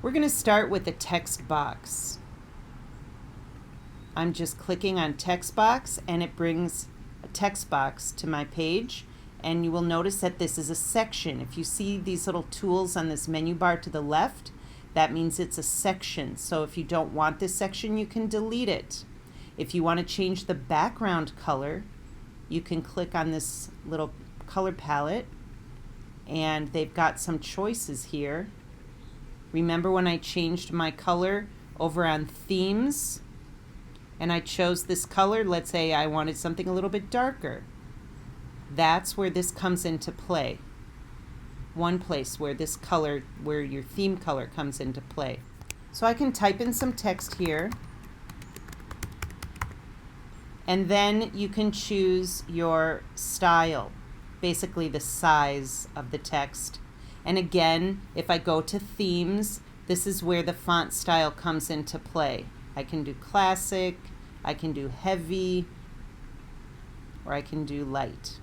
We're going to start with the text box. I'm just clicking on text box and it brings a text box to my page, and you will notice that this is a section. If you see these little tools on this menu bar to the left, that means it's a section. So if you don't want this section, you can delete it. If you want to change the background color, you can click on this little color palette, and they've got some choices here. Remember when I changed my color over on themes and I chose this color? Let's say I wanted something a little bit darker. That's where this comes into play. One place where this color, where your theme color comes into play. So I can type in some text here, and then you can choose your style, basically the size of the text. And again, if I go to themes, this is where the font style comes into play. I can do classic, I can do heavy, or I can do light.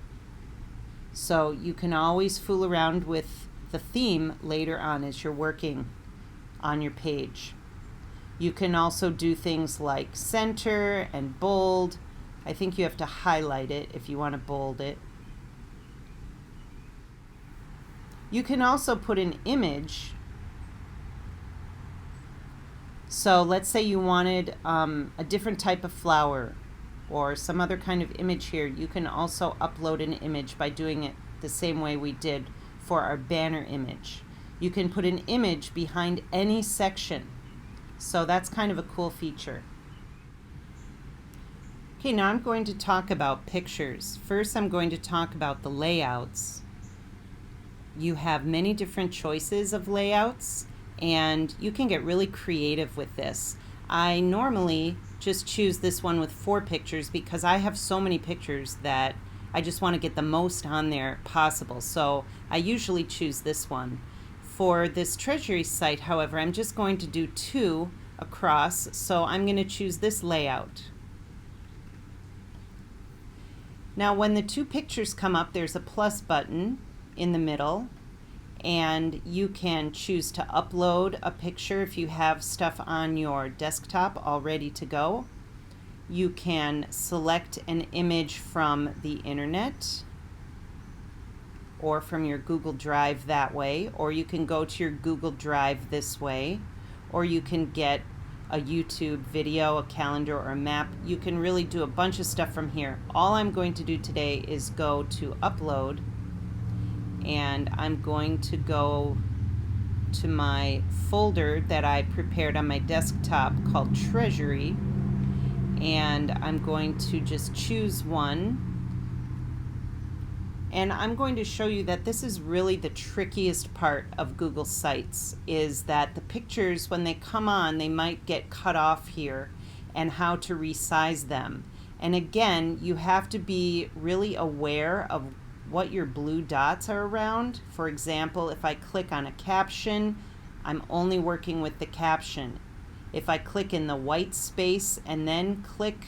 So you can always fool around with the theme later on as you're working on your page. You can also do things like center and bold. I think you have to highlight it if you want to bold it. You can also put an image. So let's say you wanted a different type of flower or some other kind of image here. You can also upload an image by doing it the same way we did for our banner image. You can put an image behind any section. So that's kind of a cool feature. Okay, now I'm going to talk about pictures. First, I'm going to talk about the layouts. You have many different choices of layouts, and you can get really creative with this. I normally just choose this one with 4 pictures because I have so many pictures that I just want to get the most on there possible. So I usually choose this one. For this Treasury site, however, I'm just going to do 2 across, so I'm going to choose this layout. Now when the 2 pictures come up, there's a plus button in the middle, and you can choose to upload a picture if you have stuff on your desktop all ready to go. You can select an image from the internet or from your Google Drive that way, or you can go to your Google Drive this way, or you can get a YouTube video, a calendar, or a map. You can really do a bunch of stuff from here. All I'm going to do today is go to upload, and I'm going to go to my folder that I prepared on my desktop called Treasury, and I'm going to just choose one, and I'm going to show you that this is really the trickiest part of Google Sites, is that the pictures, when they come on, they might get cut off here, and how to resize them. And again, you have to be really aware of what your blue dots are around. For example, if I click on a caption, I'm only working with the caption. If I click in the white space and then click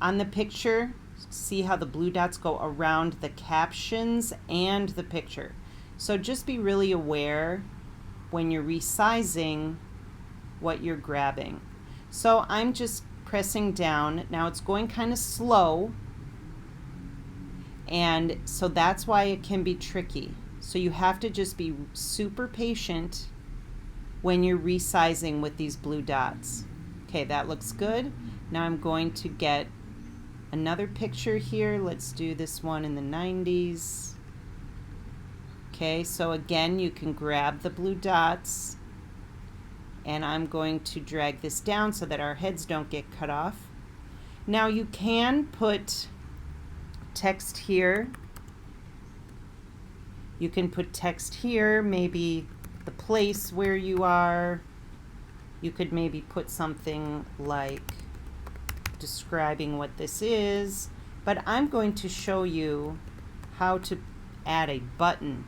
on the picture, see how the blue dots go around the captions and the picture. So just be really aware when you're resizing what you're grabbing. So I'm just pressing down. Now it's going kind of slow, and so that's why it can be tricky. So you have to just be super patient when you're resizing with these blue dots. Okay, that looks good. Now I'm going to get another picture here. Let's do this one in the 90s. Okay, so again, you can grab the blue dots, and I'm going to drag this down so that our heads don't get cut off. Now you can put text here. You can put text here, maybe the place where you are. You could maybe put something like describing what this is, but I'm going to show you how to add a button.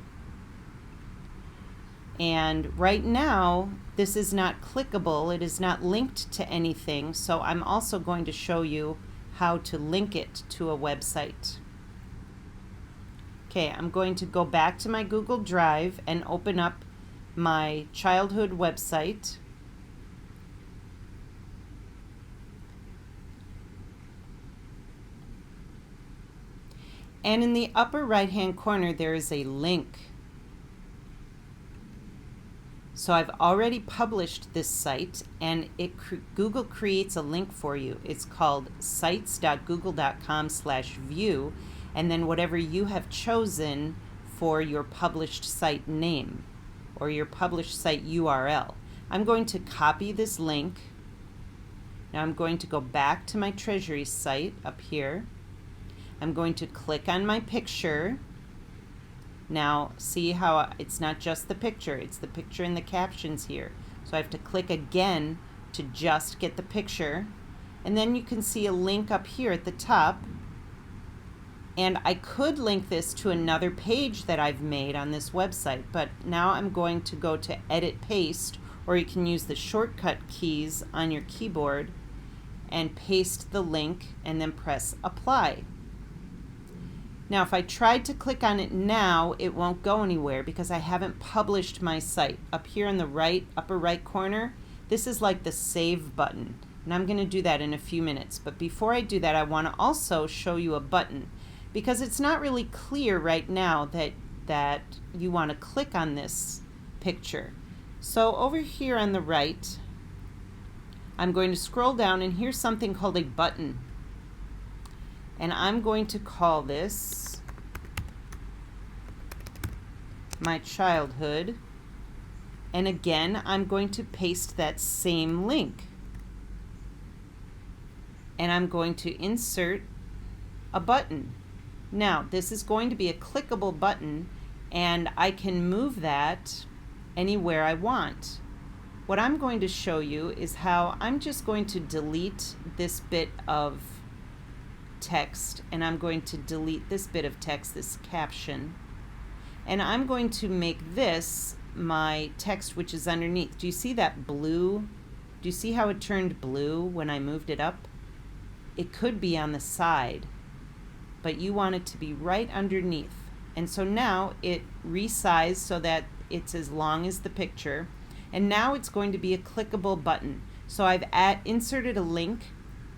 And right now, this is not clickable. It is not linked to anything, so I'm also going to show you how to link it to a website. Okay, I'm going to go back to my Google Drive and open up my childhood website. And in the upper right hand corner there is a link. So I've already published this site, and Google creates a link for you. It's called sites.google.com/view, and then whatever you have chosen for your published site name or your published site URL. I'm going to copy this link. Now I'm going to go back to my Treasury site up here. I'm going to click on my picture. Now see how it's not just the picture, it's the picture and the captions here. So I have to click again to just get the picture. And then you can see a link up here at the top. And I could link this to another page that I've made on this website, but now I'm going to go to Edit Paste, or you can use the shortcut keys on your keyboard and paste the link and then press Apply. Now if I tried to click on it now, it won't go anywhere because I haven't published my site. Up here in the upper right corner, this is like the Save button. And I'm going to do that in a few minutes. But before I do that, I want to also show you a button, because it's not really clear right now that you want to click on this picture. So over here on the right, I'm going to scroll down, and here's something called a button. And I'm going to call this my childhood. And again, I'm going to paste that same link. And I'm going to insert a button. Now, this is going to be a clickable button, and I can move that anywhere I want. What I'm going to show you is how I'm just going to delete this bit of text, and I'm going to delete this bit of text, this caption, and I'm going to make this my text, which is underneath. Do you see that blue? Do you see how it turned blue when I moved it up? It could be on the side, but you want it to be right underneath. And so now it resized so that it's as long as the picture, and now it's going to be a clickable button. So I've inserted a link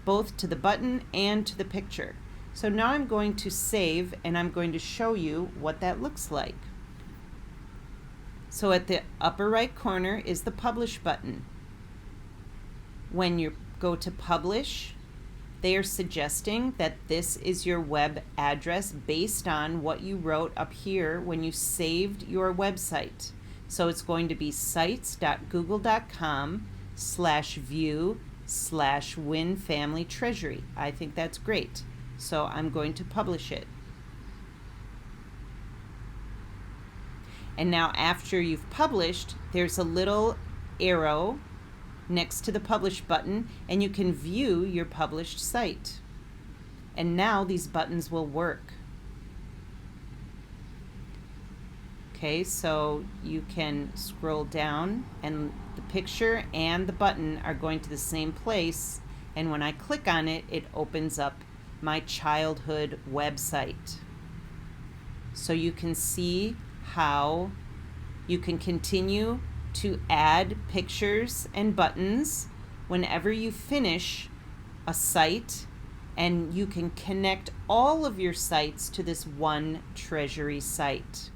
both to the button and to the picture. So now I'm going to save, and I'm going to show you what that looks like. So at the upper right corner is the Publish button. When you go to Publish, they are suggesting that this is your web address based on what you wrote up here when you saved your website. So it's going to be sites.google.com/view/WinFamilyTreasury. I think that's great. So I'm going to publish it. And now after you've published, there's a little arrow next to the Publish button, and you can view your published site. And now these buttons will work. Okay, so you can scroll down, and the picture and the button are going to the same place, and when I click on it, it opens up my childhood website. So you can see how you can continue to add pictures and buttons whenever you finish a site, and you can connect all of your sites to this one Treasury site.